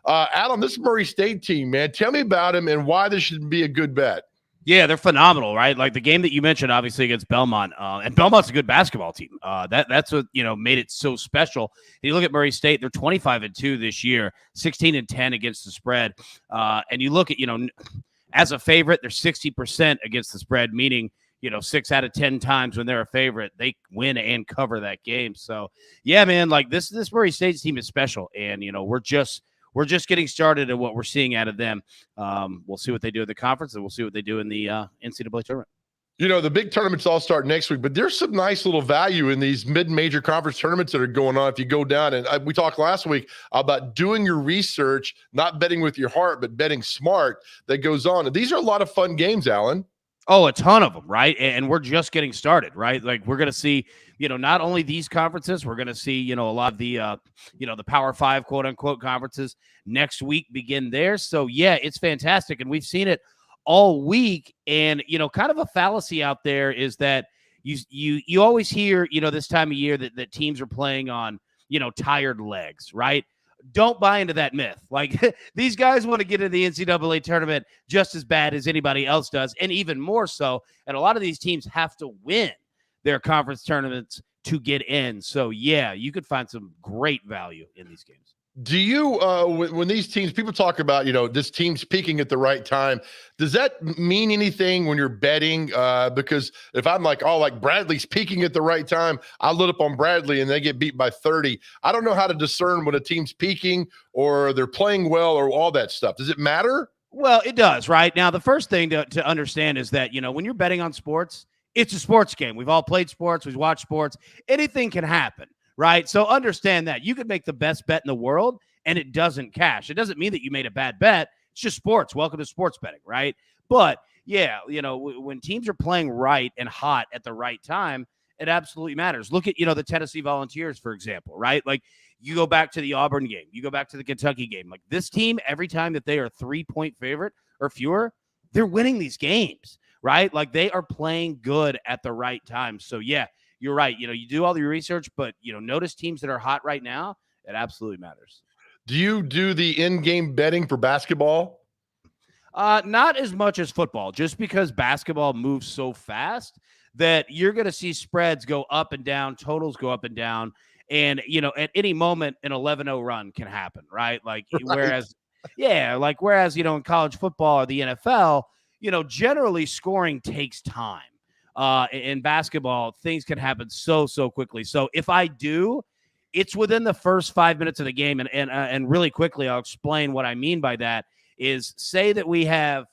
Adam, this Murray State team, man, tell me about him and why this should be a good bet. Yeah, they're phenomenal, right? Like the game that you mentioned, obviously against Belmont, and Belmont's a good basketball team. That's what made it so special. And you look at Murray State; they're 25-2 this year, 16-10 against the spread. And you look at as a favorite, they're 60% against the spread, meaning 6 out of 10 times when they're a favorite, they win and cover that game. So yeah, man, like this Murray State team is special, and we're just getting started at what we're seeing out of them. We'll see what they do at the conference, and we'll see what they do in the NCAA tournament. The big tournaments all start next week, but there's some nice little value in these mid-major conference tournaments that are going on. If you go down, and we talked last week about doing your research, not betting with your heart, but betting smart, that goes on. And these are a lot of fun games, Alan. Oh, a ton of them, right? And we're just getting started, right? Like we're going to see, not only these conferences, we're going to see, a lot of the, the Power 5, quote unquote, conferences next week begin there. So yeah, it's fantastic. And we've seen it all week. And, kind of a fallacy out there is that you always hear, this time of year that teams are playing on, tired legs, right? Don't buy into that myth. Like these guys want to get into the NCAA tournament just as bad as anybody else does, and even more so. And a lot of these teams have to win their conference tournaments to get in. So yeah, you could find some great value in these games. Do you, when these teams, people talk about, this team's peaking at the right time, does that mean anything when you're betting? Because if I'm like, Bradley's peaking at the right time, I load up on Bradley and they get beat by 30. I don't know how to discern when a team's peaking or they're playing well or all that stuff. Does it matter? Well, it does, right? Now, the first thing to understand is that, when you're betting on sports, it's a sports game. We've all played sports. We've watched sports. Anything can happen. Right. So understand that you could make the best bet in the world and it doesn't cash. It doesn't mean that you made a bad bet. It's just sports. Welcome to sports betting. Right. But yeah, when teams are playing right and hot at the right time, it absolutely matters. Look at, the Tennessee Volunteers, for example. Right. Like you go back to the Auburn game, you go back to the Kentucky game. Like this team, every time that they are 3-point favorite or fewer, they're winning these games. Right. Like they are playing good at the right time. So yeah. You're right. You do all your research, but, notice teams that are hot right now. It absolutely matters. Do you do the in-game betting for basketball? Not as much as football, just because basketball moves so fast that you're going to see spreads go up and down, totals go up and down. And, at any moment, an 11-0 run can happen, right? Like, right. whereas, in college football or the NFL, generally scoring takes time. In basketball, things can happen so quickly. So if I do, it's within the first 5 minutes of the game. And really quickly, I'll explain what I mean by that is say that we have,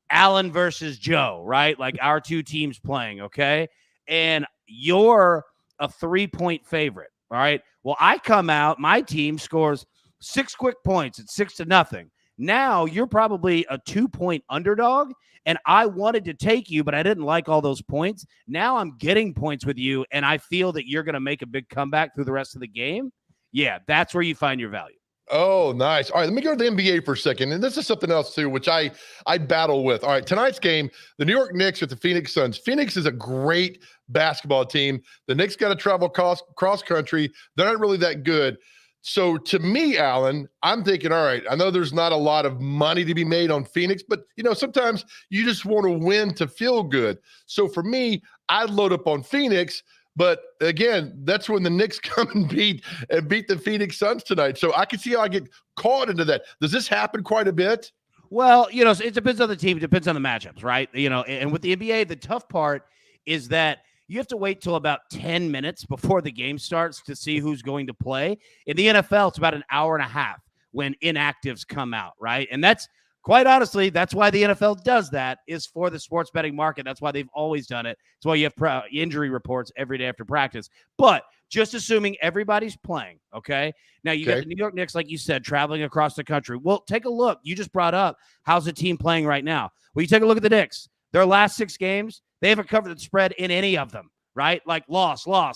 Allen versus Joe, right? Like our two teams playing. Okay. And you're a 3-point favorite. All right. Well, I come out, my team scores 6 quick points. It's 6-0. Now you're probably a 2-point underdog. And I wanted to take you, but I didn't like all those points. Now I'm getting points with you, and I feel that you're going to make a big comeback through the rest of the game. Yeah, that's where you find your value. Oh, nice. All right, let me go to the NBA for a second. And this is something else, too, which I battle with. All right, tonight's game, the New York Knicks with the Phoenix Suns. Phoenix is a great basketball team. The Knicks got to travel cross-country. They're not really that good. So to me, Alan, I'm thinking, all right, I know there's not a lot of money to be made on Phoenix, but, sometimes you just want to win to feel good. So for me, I'd load up on Phoenix. But again, that's when the Knicks come and beat the Phoenix Suns tonight. So I can see how I get caught into that. Does this happen quite a bit? Well, it depends on the team. It depends on the matchups, right? And with the NBA, the tough part is that you have to wait till about 10 minutes before the game starts to see who's going to play. In the NFL, it's about an hour and a half when inactives come out, right? And that's quite honestly, that's why the NFL does that, is for the sports betting market. That's why they've always done it. That's why you have injury reports every day after practice. But just assuming everybody's playing, okay? Now, you got the New York Knicks, like you said, traveling across the country. Well, take a look. You just brought up, how's the team playing right now? Well, you take a look at the Knicks. Their last 6 games, they haven't covered the spread in any of them, right? Like loss. And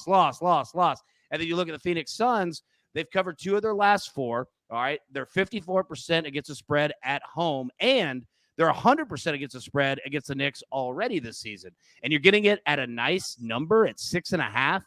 then you look at the Phoenix Suns, they've covered 2 of their last 4. All right. They're 54% against the spread at home, and they're 100% against the spread against the Knicks already this season. And you're getting it at a nice number at 6.5.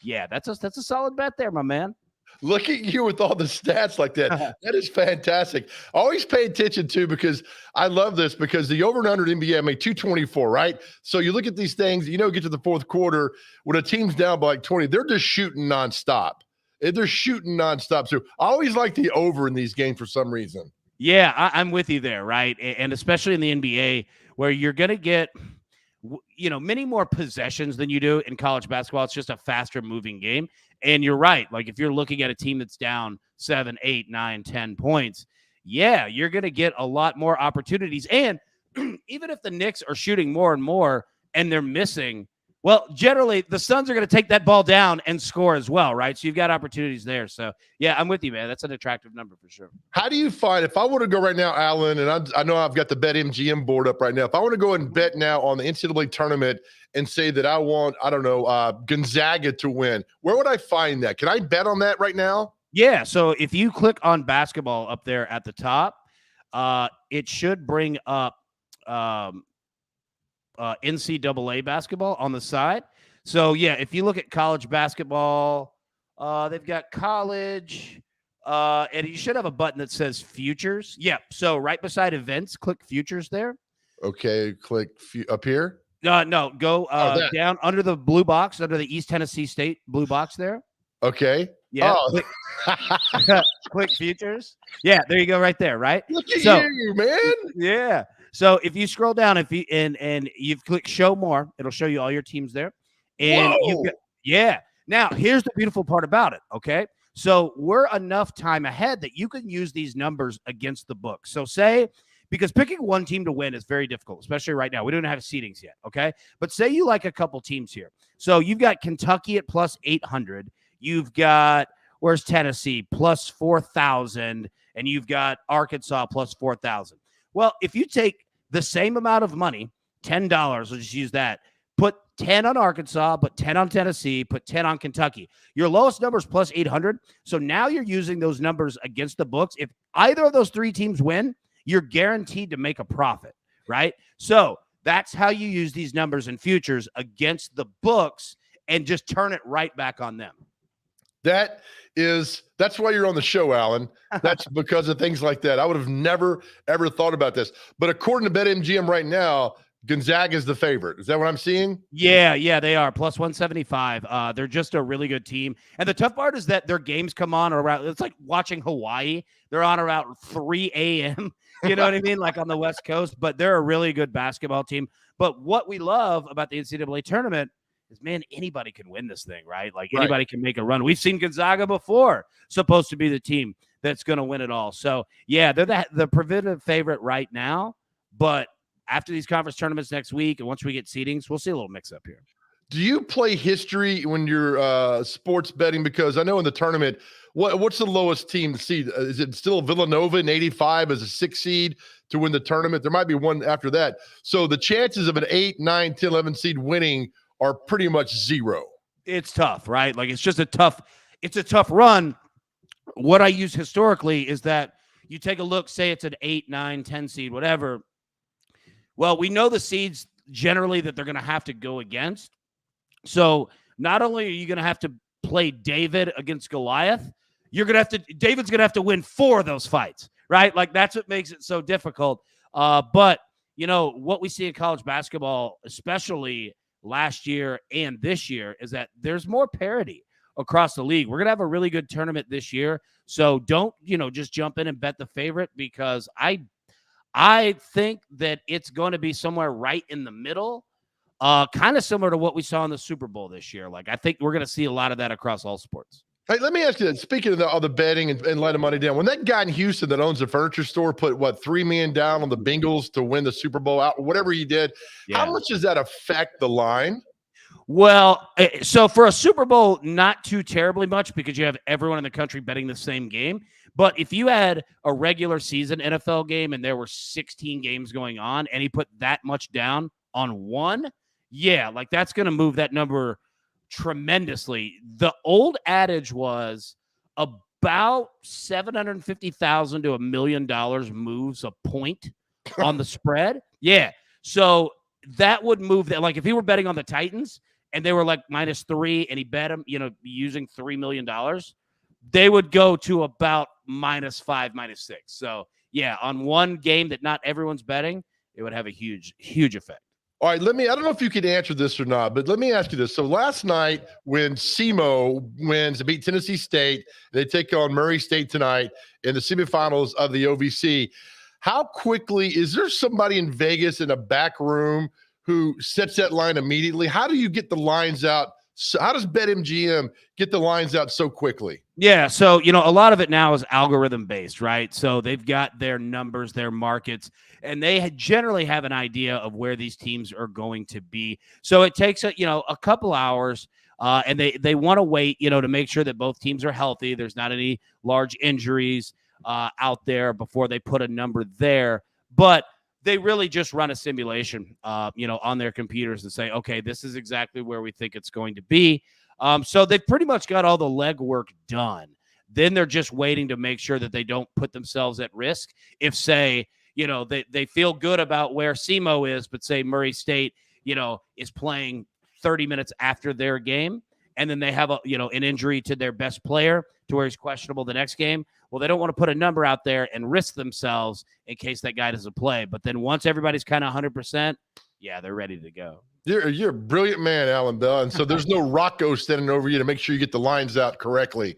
Yeah, that's a solid bet there, my man. Look at you with all the stats like that. That is fantastic. Always pay attention to, because I love this, because the over and under in NBA, I mean, 224, right? So you look at these things, get to the fourth quarter when a team's down by like 20, they're just shooting nonstop. They're shooting nonstop. So I always like the over in these games for some reason. Yeah, I'm with you there, right? And especially in the NBA, where you're going to get, many more possessions than you do in college basketball. It's just a faster moving game. And you're right. Like if you're looking at a team that's down 7, 8, 9, 10 points, yeah, you're going to get a lot more opportunities. And even if the Knicks are shooting more and more and they're missing, well, generally the Suns are going to take that ball down and score as well, right? So you've got opportunities there. So yeah, I'm with you, man. That's an attractive number for sure. How do you find, if I want to go right now, Alan, and I know I've got the BetMGM board up right now. If I want to go and bet now on the NCAA tournament and say that I want, Gonzaga to win, where would I find that? Can I bet on that right now? Yeah. So if you click on basketball up there at the top, it should bring up NCAA basketball on the side. So yeah, if you look at college basketball, they've got college, and you should have a button that says futures. Yeah. So right beside events, click futures there. Okay. Click up here. No, go down under the blue box, under the East Tennessee State blue box there. Okay. Yeah. Click futures. Yeah, there you go, right there. Right. Look at you, man. Yeah. So if you scroll down, and you've clicked show more, it'll show you all your teams there. And now here's the beautiful part about it. Okay. So we're enough time ahead that you can use these numbers against the book. So because picking one team to win is very difficult, especially right now. We don't have seedings yet. Okay. But say you like a couple teams here. So you've got Kentucky at plus 800. You've got, where's Tennessee? Plus 4,000. And you've got Arkansas plus 4,000. Well, if you take the same amount of money, $10, we'll just use that, put 10 on Arkansas, put 10 on Tennessee, put 10 on Kentucky. Your lowest number is plus 800. So now you're using those numbers against the books. If either of those 3 teams win, you're guaranteed to make a profit, right? So that's how you use these numbers in futures against the books and just turn it right back on them. That's why you're on the show, Alan. That's because of things like that. I would have never, ever thought about this. But according to BetMGM right now, Gonzaga is the favorite. Is that what I'm seeing? Yeah, they are plus 175. They're just a really good team. And the tough part is that their games come on around, it's like watching Hawaii. They're on around 3 a.m. You know what I mean? Like on the West Coast, but they're a really good basketball team. But what we love about the NCAA tournament is, man, anybody can win this thing, right? Like anybody can make a run. We've seen Gonzaga before, supposed to be the team that's going to win it all. So yeah, they're the preventive favorite right now, but after these conference tournaments next week, and once we get seedings, we'll see a little mix up here. Do you play history when you're sports betting? Because I know in the tournament, what's the lowest team seed? Is it still Villanova in 85 as a 6 seed to win the tournament? There might be one after that. So the chances of an 8, 9, 10, 11 seed winning are pretty much 0. It's tough, right? Like it's a tough run. What I use historically is that you take a look, say it's an 8, 9, 10 seed, whatever. Well, we know the seeds generally that they're going to have to go against. So not only are you going to have to play David against Goliath, David's going to have to win 4 of those fights, right? Like that's what makes it so difficult. But what we see in college basketball, especially last year and this year, is that there's more parity across the league. We're going to have a really good tournament this year. So don't, just jump in and bet the favorite, because I think that it's going to be somewhere right in the middle kind of similar to what we saw in the Super Bowl this year. Like, I think we're going to see a lot of that across all sports. Hey, let me ask you that. Speaking of the betting and letting money down, when that guy in Houston that owns a furniture store put $3 million down on the Bengals to win the Super Bowl out, whatever he did, how much does that affect the line? Well, so for a Super Bowl, not too terribly much because you have everyone in the country betting the same game. But if you had a regular season NFL game and there were 16 games going on and he put that much down on one, like that's going to move that number tremendously. The old adage was about $750,000 to $1 million moves a point on the spread. So that would move that. Like if he were betting on the Titans and they were like -3 and he bet them, using $3 million, they would go to about -5, -6. So on one game that not everyone's betting, it would have a huge, huge effect. All right, I don't know if you can answer this or not, but let me ask you this. So last night when SEMO wins to beat Tennessee State, they take on Murray State tonight in the semifinals of the OVC. How quickly is there somebody in Vegas in a back room who sets that line immediately? How do you get the lines out? So how does BetMGM get the lines out so quickly? So, a lot of it now is algorithm based, right? So they've got their numbers, their markets, and they generally have an idea of where these teams are going to be. So it takes a couple hours, and they want to wait, to make sure that both teams are healthy. There's not any large injuries out there before they put a number there. But they really just run a simulation, on their computers and say, okay, this is exactly where we think it's going to be. So they've pretty much got all the legwork done. Then they're just waiting to make sure that they don't put themselves at risk. If, say, they feel good about where SEMO is, but say Murray State, is playing 30 minutes after their game, and then they have an injury to their best player to where he's questionable the next game. Well, they don't want to put a number out there and risk themselves in case that guy doesn't play. But then once everybody's kind of 100%, they're ready to go. You're a brilliant man, Alan Bell. And so there's no Rocco standing over you to make sure you get the lines out correctly.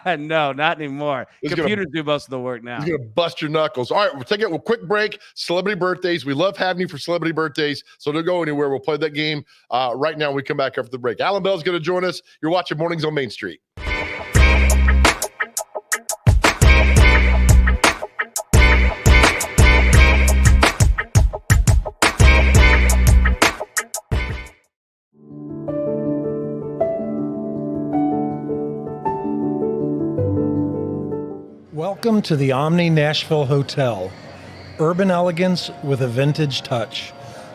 No, not anymore. Computers do most of the work now. He's going to bust your knuckles. All right, we'll take a quick break. Celebrity birthdays. We love having you for celebrity birthdays. So don't go anywhere. We'll play that game right now when we come back after the break. Alan Bell is going to join us. You're watching Mornings on Main Street. Welcome to the Omni Nashville Hotel. Urban elegance with a vintage touch.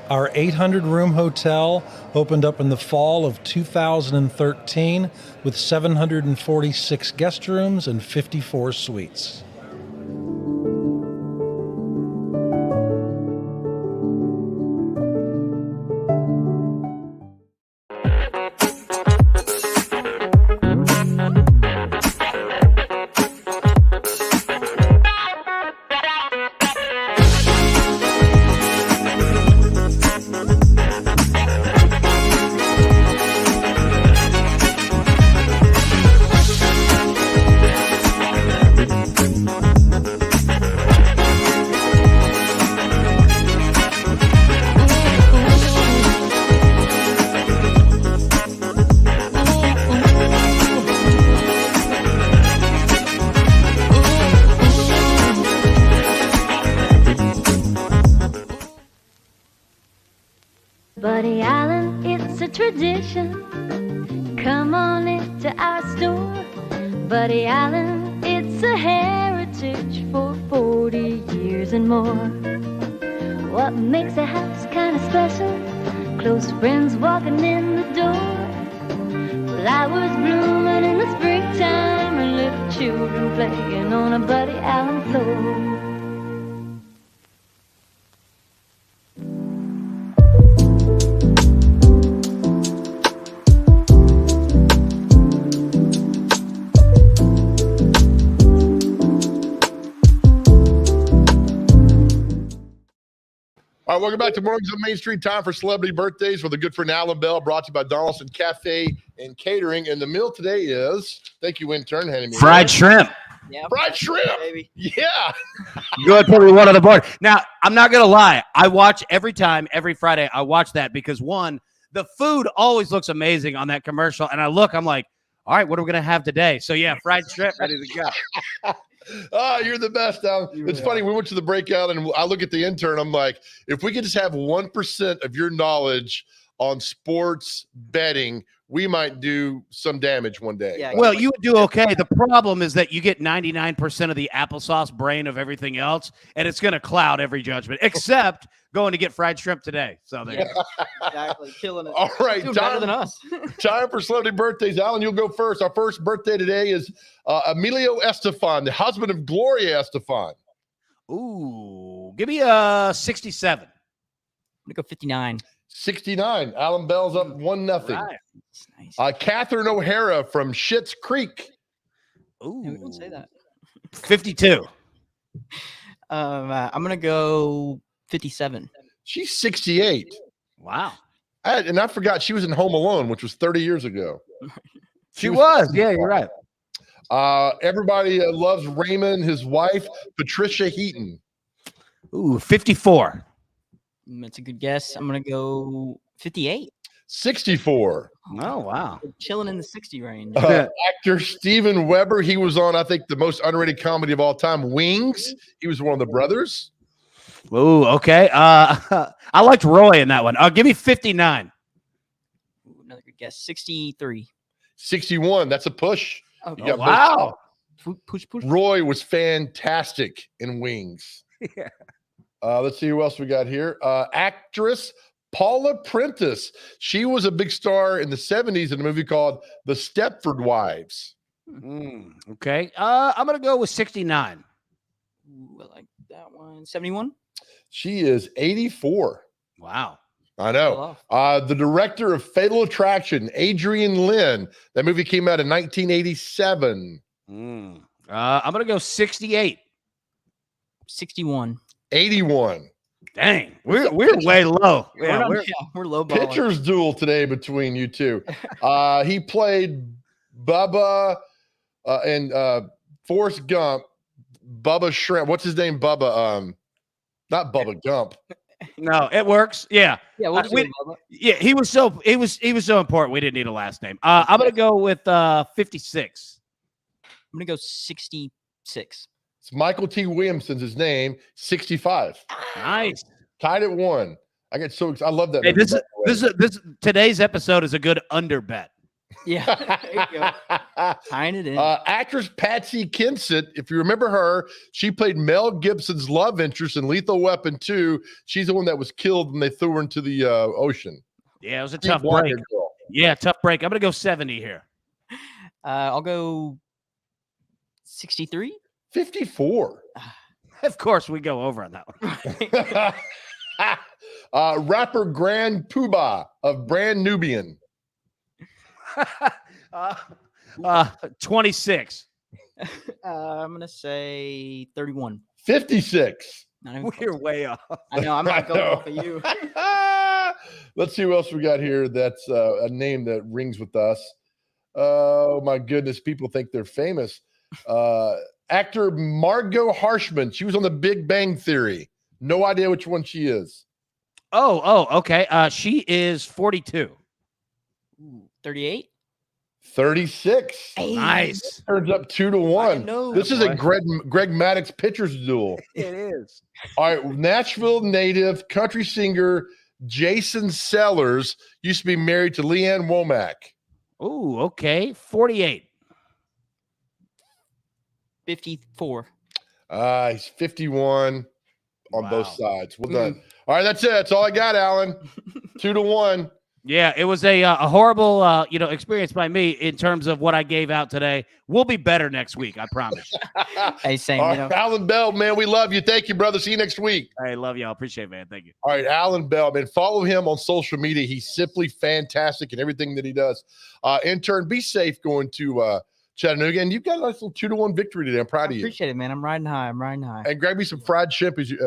Our 800-room hotel opened up in the fall of 2013 with 746 guest rooms and 54 suites. Buddy Allen, it's a tradition. Come on into our store. Buddy Allen, it's a heritage for 40 years and more. What makes a house kind of special? Close friends walking in the door. Flowers blooming in the springtime and little children playing on a Buddy Allen floor. All right, welcome back to Mornings on Main Street. Time for celebrity birthdays with a good friend Alan Bell, brought to you by Donaldson Cafe and Catering. And the meal today is, thank you, intern, handing me fried shrimp. Yeah, fried shrimp, baby. Yeah. Go ahead, put me one on the board. Now, I'm not going to lie. I watch every Friday, I watch that because, one, the food always looks amazing on that commercial. And I'm like, all right, what are we going to have today? So, yeah, fried shrimp, ready to go. Oh, you're the best, Alan. It's funny. We went to the breakout, and I look at the intern. I'm like, if we could just have 1% of your knowledge on sports betting, we might do some damage one day. Yeah, well, you would do okay. The problem is that you get 99% of the applesauce brain of everything else, and it's going to cloud every judgment, except going to get fried shrimp today. So there you go. Exactly, killing it. All right, Doing better than us. Time for celebrity birthdays. Alan, you'll go first. Our first birthday today is Emilio Estefan, the husband of Gloria Estefan. Ooh, give me a 67. I'm gonna go 59. 69. Alan Bell's up 1-0. Right. Nice. Catherine O'Hara from Schitt's Creek. Ooh, we don't say that. 52. I'm gonna go 57. She's 68. Wow. And I forgot she was in Home Alone, which was 30 years ago. She was. Yeah, you're right. Everybody loves Raymond, his wife, Patricia Heaton. Ooh, 54. That's a good guess. I'm gonna go 58. 64. Oh, wow. Chilling in the 60 range. Actor Steven Weber. He was on, I think, the most underrated comedy of all time, Wings. He was one of the brothers. Ooh, okay. I liked Roy in that one. Give me 59. Another good guess. 63. 61. That's a push. Okay. Wow. Push. Roy was fantastic in Wings. Yeah. Let's see who else we got here. Actress Paula Prentice. She was a big star in the 70s in a movie called The Stepford Wives. Okay. I'm going to go with 69. Ooh, I like that one. 71. She is 84. Wow. I know. The director of Fatal Attraction, Adrian Lynn. That movie came out in 1987. I'm going to go 68. 61. 81. Dang, we're way low. Yeah, we're low balling. Pitcher's duel today between you two. He played Bubba and Forrest Gump. Bubba Shrimp. What's his name? Bubba. Not Bubba Gump. No, it works. Yeah. Yeah. He was so important. We didn't need a last name. I'm gonna go with 56. I'm gonna go 66. It's Michael T. Williamson's his name. 65. Nice. Tied at 1. I get so excited. I love that. Hey, this today's episode is a good under bet. Yeah. There you go. Tying it in. Actress Patsy Kensit, if you remember her, she played Mel Gibson's love interest in Lethal Weapon 2. She's the one that was killed when they threw her into the ocean. Yeah, it was a tough break. Yeah, tough break. I'm gonna go 70 here. I'll go 63. 54. Of course, we go over on that one. Rapper Grand Poobah of Brand Nubian. 26. I'm gonna say 31. 56. We're way off. I know. I'm not going off of you. Let's see who else we got here. That's a name that rings with us. Oh my goodness, people think they're famous. Actor Margot Harshman. She was on The Big Bang Theory. No idea which one she is. Oh, okay. She is 42. 38. 36. Hey. Nice. Turns up 2-1. This is a Greg Maddox pitcher's duel. It is. All right. Nashville native country singer Jason Sellers used to be married to Leanne Womack. Ooh, okay. 48. 54. He's 51 on both sides. Well done. All right, that's it. That's all I got, Alan. 2-1. Yeah, it was a horrible, experience by me in terms of what I gave out today. We'll be better next week, I promise. Hey, same. All right, Alan Bell, man, we love you. Thank you, brother. See you next week. I love y'all. Appreciate it, man. Thank you. All right, Alan Bell, man, follow him on social media. He's simply fantastic in everything that he does. Intern, be safe going to Chattanooga, and you've got a nice little 2-1 victory today. I'm proud of you. Appreciate it, man. I'm riding high. And grab me some fried shrimp as you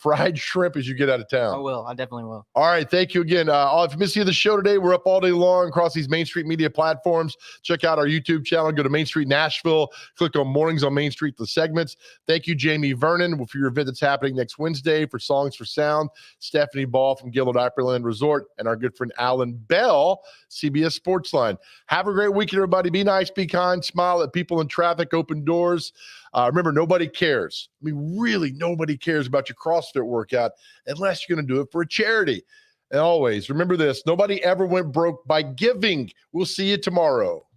fried shrimp as you get out of town. I will. I definitely will. All right. Thank you again. If you missed the show today, we're up all day long across these Main Street media platforms. Check out our YouTube channel. Go to Main Street Nashville. Click on Mornings on Main Street, the segments. Thank you, Jamie Vernon, for your event that's happening next Wednesday for Songs for Sound. Stephanie Ball from Gillard Upperland Resort, and our good friend Alan Bell, CBS Sportsline. Have a great weekend, everybody. Be nice, be kind, smile at people in traffic, open doors. Remember, nobody cares. I mean, really, nobody cares about your CrossFit workout unless you're going to do it for a charity. And always remember this, nobody ever went broke by giving. We'll see you tomorrow.